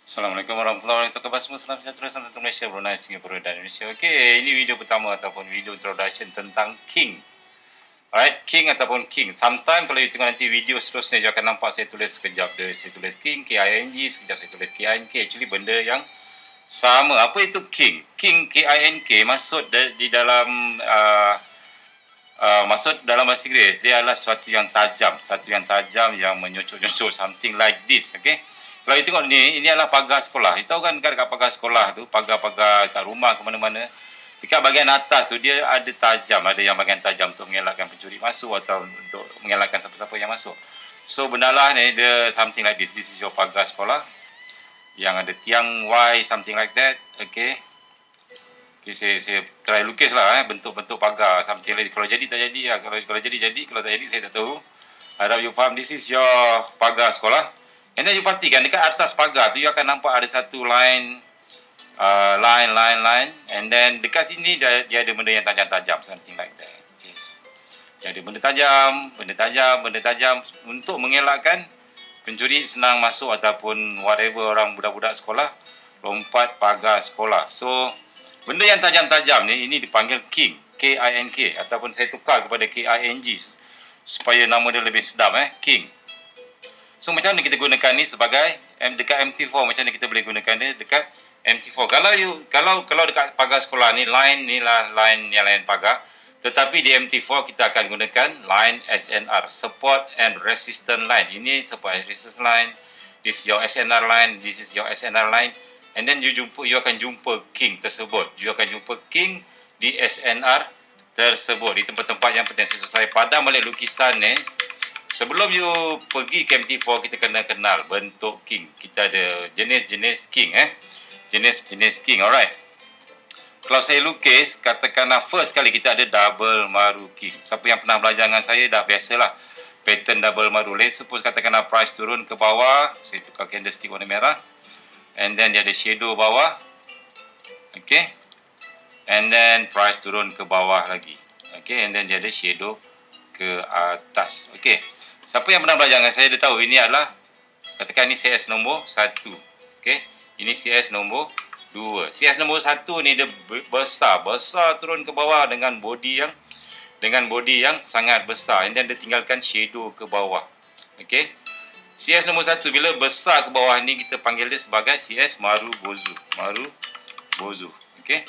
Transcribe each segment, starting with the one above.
Assalamualaikum warahmatullahi wabarakatuh. Semua salam sejahtera selamat Malaysia, Brunei, Singapura dan Indonesia. Okey, ini video pertama ataupun video introduction tentang King. Alright, King ataupun King. Sometime kalau you tengok nanti video seterusnya, you akan nampak saya tulis sekejap saya tulis King, K-I-N-G, sekejap saya tulis K-I-N-K. Actually benda yang sama. Apa itu King? King, K-I-N-K, maksud di dalam maksud dalam bahasa Inggeris, dia adalah sesuatu yang tajam, yang menyocok-nyocok, something like this, okay? Kalau you tengok ni, ini adalah pagar sekolah. You tahu kan dekat pagar sekolah tu, pagar-pagar kat rumah ke mana-mana, dekat bahagian atas tu dia ada tajam, ada yang bahagian tajam untuk mengelakkan pencuri masuk atau untuk mengelakkan siapa-siapa yang masuk. So bendalah ni dia something like this. This is your pagar sekolah yang ada tiang Y, something like that, okay? Okay, saya try lukis lah bentuk-bentuk pagar something like. Kalau jadi tak jadi lah. Kalau jadi, kalau tak jadi saya tak tahu. Harap you faham. This is your pagar sekolah. And then you perhatikan dekat atas pagar tu you akan nampak ada satu line, line. And then dekat sini dia ada benda yang tajam-tajam, something like that. Yes. Dia ada benda tajam untuk mengelakkan pencuri senang masuk ataupun whatever orang budak-budak sekolah lompat pagar sekolah. So benda yang tajam-tajam ni ini dipanggil King, K-I-N-K, ataupun saya tukar kepada K-I-N-G supaya nama dia lebih sedap, King. So macam mana kita gunakan ni sebagai dekat MT4, macam mana kita boleh gunakan dia dekat MT4. Kalau dekat pagar sekolah ni lah line yang lain pagar, tetapi di MT4 kita akan gunakan line SNR, support and resistance line. Ini support and resistance line, this is your SNR line, this is your SNR line. And then you akan jumpa King tersebut. You akan jumpa King di SNR tersebut, di tempat-tempat yang penting. Saya padam balik lukisan ni. Sebelum you pergi ke MT4, kita kena kenal bentuk King. Kita ada jenis-jenis King, jenis-jenis King, alright. Kalau saya lukis, katakanlah first kali kita ada double maru King. Siapa yang pernah belajar dengan saya dah biasalah pattern double maru. Let's suppose katakanlah price turun ke bawah, saya tukar candlestick warna merah. And then dia ada shadow bawah. Okay. And then price turun ke bawah lagi. Okay. And then dia ada shadow ke atas. Okay. Siapa yang pernah belajar dengan saya dia tahu ini adalah, katakan ini CS nombor 1. Okay. Ini CS nombor 2. CS nombor 1 ni dia besar turun ke bawah dengan body yang sangat besar. And then dia tinggalkan shadow ke bawah. Okay. CS nombor 1 bila besar ke bawah ni kita panggil dia sebagai CS Maru Bozu. Okay.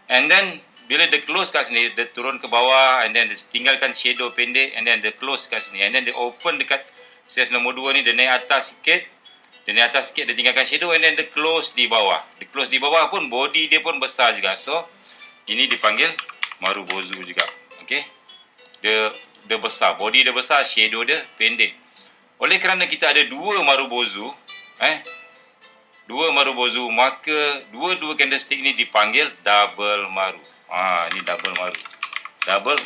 And then bila dia close kat sini, dia turun ke bawah and then dia tinggalkan shadow pendek and then dia close kat sini. And then dia open dekat CS nombor 2 ni, dia naik atas sikit. Dia tinggalkan shadow and then dia close di bawah. Dia close di bawah pun body dia pun besar juga. So ini dipanggil Maru Bozu juga. Okay. Dia besar, body dia besar, shadow dia pendek. Oleh kerana kita ada dua maru bozu, maka dua candlestick ni dipanggil double maru. Ini double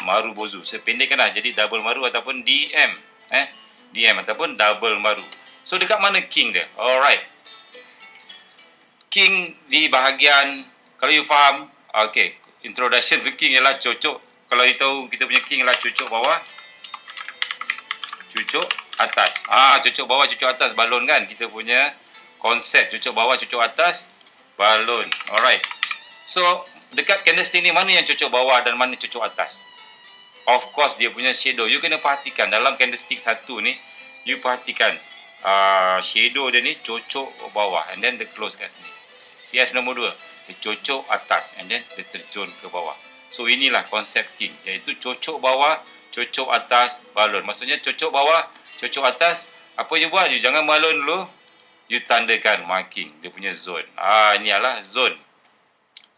maru bozu. Saya pendekkanlah jadi double maru ataupun DM, DM ataupun double maru. So dekat mana King dia? Alright. King di bahagian, kalau you faham, okay, introduction to King ialah cocok. Kalau you tahu kita punya King ialah cocok bawah, cucuk atas. Cucuk bawah, cucuk atas, balon kan. Kita punya konsep cucuk bawah, cucuk atas, balon. Alright. So, dekat candlestick ni mana yang cucuk bawah dan mana cucuk atas? Of course, dia punya shadow. You kena perhatikan dalam candlestick satu ni, you perhatikan shadow dia ni cucuk bawah and then dia close kat sini. CS nombor 2, dia cucuk atas and then dia terjun ke bawah. So, inilah konsep King, iaitu cucuk bawah, cucuk atas, balon. Maksudnya cucuk bawah, cucuk atas. Apa you buat? You jangan balon dulu. You tandakan marking dia punya zone. Ini adalah zone.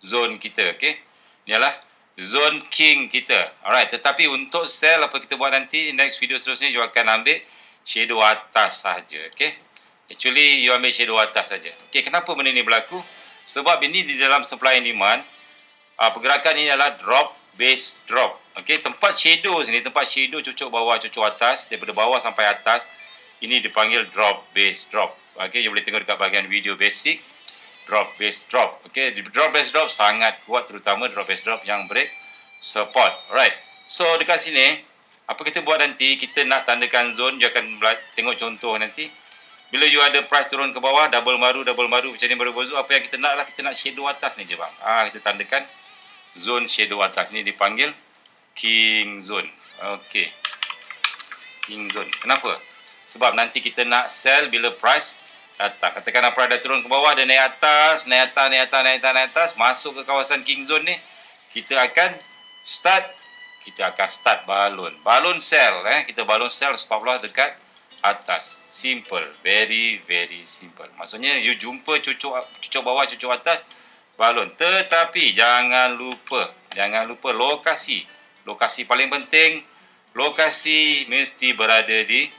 Zone kita, okay? Ini adalah zone King kita. Alright, tetapi untuk sell apa kita buat nanti, next video seterusnya you akan ambil shadow atas saja, okay? Actually, you ambil shadow atas saja. Okay, kenapa benda ni berlaku? Sebab ini di dalam supply and demand, pergerakan ini adalah drop, base, drop. Okey, tempat shadow sini, tempat shadow cucuk bawah, cucuk atas, daripada bawah sampai atas, ini dipanggil drop, base, drop. Okey, you boleh tengok dekat bahagian video basic, drop, base, drop. Okey, drop, base, drop sangat kuat, terutama drop, base, drop yang break support. Alright. So, dekat sini, apa kita buat nanti, kita nak tandakan zone, you akan tengok contoh nanti. Bila you ada price turun ke bawah, double maru macam ni baru bozu, apa yang kita nak lah, kita nak shadow atas ni je bang. Kita tandakan zone shadow atas ni dipanggil king zone. Okey. King zone. Kenapa? Sebab nanti kita nak sell bila price datang. Katakanlah price dah turun ke bawah, dia naik atas, masuk ke kawasan king zone ni, kita akan start balon. Balon sell, kita balon sell, stop loss dekat atas. Simple, very very simple. Maksudnya you jumpa cucuk bawah, cucuk atas, balon. Tetapi jangan lupa lokasi. Lokasi paling penting, lokasi mesti berada di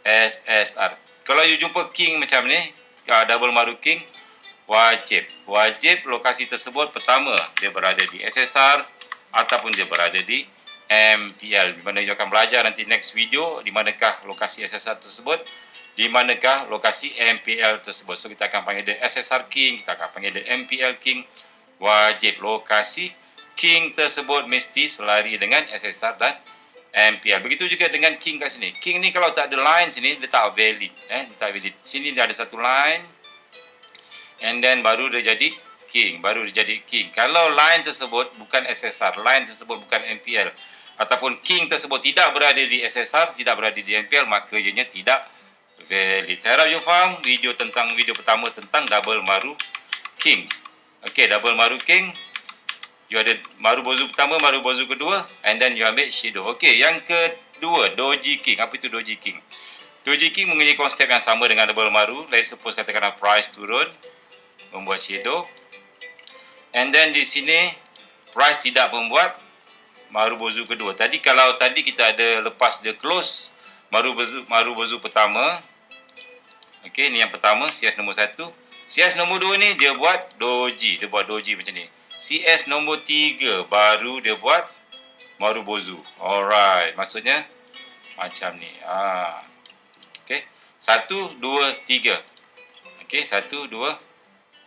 SSR. Kalau you jumpa king macam ni, double maru king, wajib lokasi tersebut pertama dia berada di SSR ataupun dia berada di MPL. Di mana you akan belajar nanti next video di manakah lokasi SSR tersebut, di manakah lokasi MPL tersebut. So kita akan panggil dia SSR king, kita akan panggil dia MPL king. Wajib lokasi king tersebut mesti selari dengan SSR dan MPL. Begitu juga dengan king kat sini. King ni kalau tak ada line sini, dia tak valid. Dia tak valid. Sini dia ada satu line, and then baru dia jadi king. Kalau line tersebut bukan SSR, line tersebut bukan MPL, ataupun king tersebut tidak berada di SSR, tidak berada di MPL, maka ianya tidak valid. Saya harap you faham video pertama tentang double maru king. Okey, double maru king. You ada maru bozu pertama, maru bozu kedua, and then you ambil shadow. Okey, yang kedua, doji king. Apa itu doji king? Doji king mempunyai konsep yang sama dengan double maru. Let's suppose katakanlah price turun, membuat shadow. And then di sini price tidak membuat maru bozu kedua. Kalau tadi kita ada lepas dia close maru bozu pertama. Okey, ni yang pertama, CS nombor 1. CS nombor 2 ni dia buat doji, macam ni. CS nombor 3 baru dia buat maru bozu. Alright, maksudnya macam ni. Okey, 1 2 3. Okey, 1 2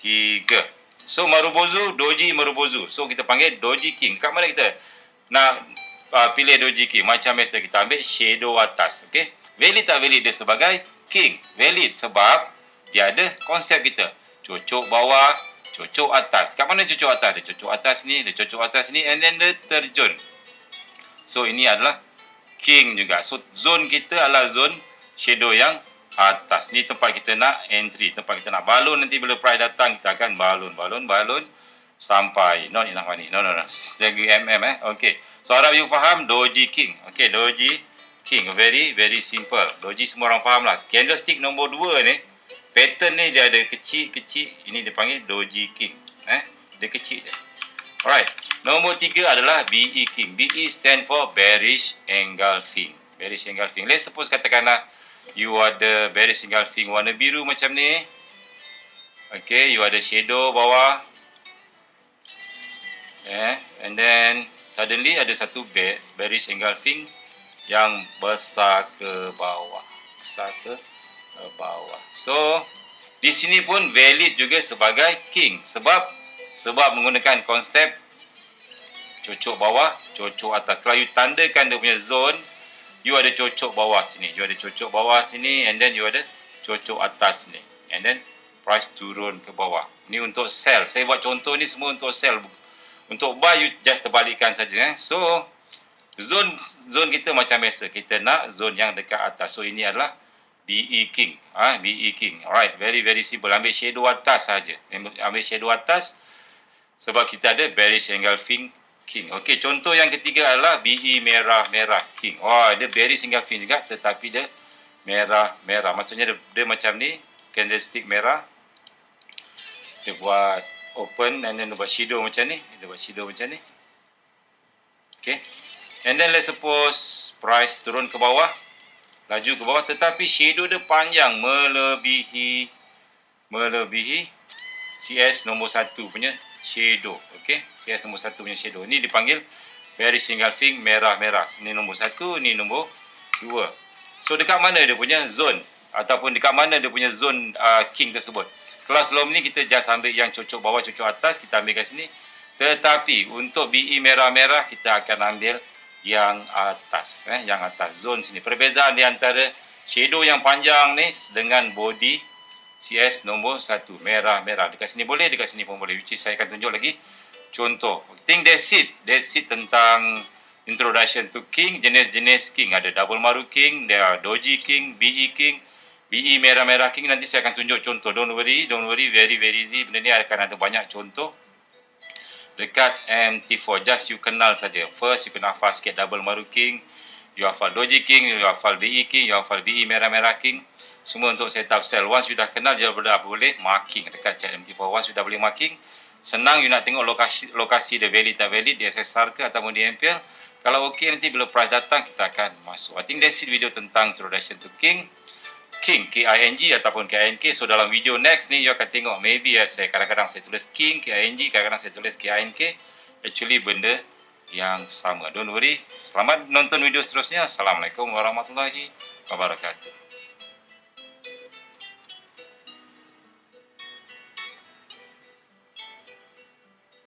3. So maru bozu, doji, maru bozu. So kita panggil doji king. Kat mana kita nak pilih doji king? Macam biasa kita ambil shadow atas. Okey, valid tak valid dia sebagai king? Valid sebab dia ada konsep kita. Cucuk bawah, cucuk atas. Kat mana cucuk atas? Dia cucuk atas ni, and then dia terjun. So ini adalah king juga. So zone kita adalah zone shadow yang atas. Ni tempat kita nak entry, tempat kita nak balon. Nanti bila price datang, kita akan balon sampai not enough money. No. Jaga Okey. So harap you faham doji king. Okey, doji king very very simple. Doji semua orang faham lah. Candlestick nombor 2 ni, pattern ni dia ada kecil. Ini dipanggil doji king. Dia kecil je. Alright. Nombor 3 adalah BE king. BE stand for bearish engulfing. Let's suppose katakanlah you ada bearish engulfing warna biru macam ni. Okay, you ada shadow bawah. And then suddenly ada satu bearish engulfing yang besar ke bawah. So, di sini pun valid juga sebagai king. Sebab menggunakan konsep cucuk bawah, cucuk atas. Kalau you tandakan dia punya zone, you ada cucuk bawah sini, and then you ada cucuk atas sini, and then price turun ke bawah. Ni untuk sell. Saya buat contoh ni semua untuk sell. Untuk buy, you just terbalikkan saja. So zone kita macam biasa, kita nak zone yang dekat atas. So ini adalah BE king. BE king. Alright, very very simple. Ambil shadow atas saja. Ambil shadow atas sebab kita ada bearish engulfing king. Okey, contoh yang ketiga adalah BE merah king. Dia bearish engulfing juga, tetapi dia merah. Maksudnya dia macam ni, candlestick merah. Dia buat open, and then dia buat shadow macam ni. Okey. And then let's suppose price turun ke bawah, laju ke bawah, tetapi shadow dia panjang melebihi CS nombor 1 punya shadow. Okey, CS nombor 1 punya shadow. Ini dipanggil bearish engulfing merah. Ini nombor 1, ini nombor 2. So dekat mana dia punya zone, ataupun dekat mana dia punya zone king tersebut? Kalau sebelum ni kita just ambil yang cucuk bawah, cucuk atas, kita ambil kat sini. Tetapi untuk BE merah kita akan ambil yang atas, yang atas zone sini. Perbezaan di antara Shadow yang panjang ni dengan body CS nombor 1, merah-merah. Dekat sini boleh, dekat sini pun boleh. Which is saya akan tunjuk lagi contoh. I think that's it. That's it tentang introduction to king. Jenis-jenis king. Ada double maru king, ada doji king, BE king, BE merah-merah king. Nanti saya akan tunjuk contoh. Don't worry, very easy. Benda ni akan ada banyak contoh dekat MT4. Just you kenal saja. First, you kena hafal sikit double maru king. You hafal doji king, you hafal BE king, you hafal BE merah-merah king. Semua untuk setup sell. Once you dah kenal, dia boleh marking dekat chat MT4. Once you dah boleh marking, senang you nak tengok lokasi dia valid tak valid di SSR ke ataupun di MPL. Kalau okey, nanti bila price datang, kita akan masuk. I think that's it video tentang introduction to king. King, K-I-N-G ataupun K-I-N-K. So dalam video next ni, you akan tengok maybe saya kadang-kadang saya tulis king, K-I-N-G, kadang-kadang saya tulis K-I-N-K. Actually benda yang sama. Don't worry. Selamat nonton video seterusnya. Assalamualaikum warahmatullahi wabarakatuh.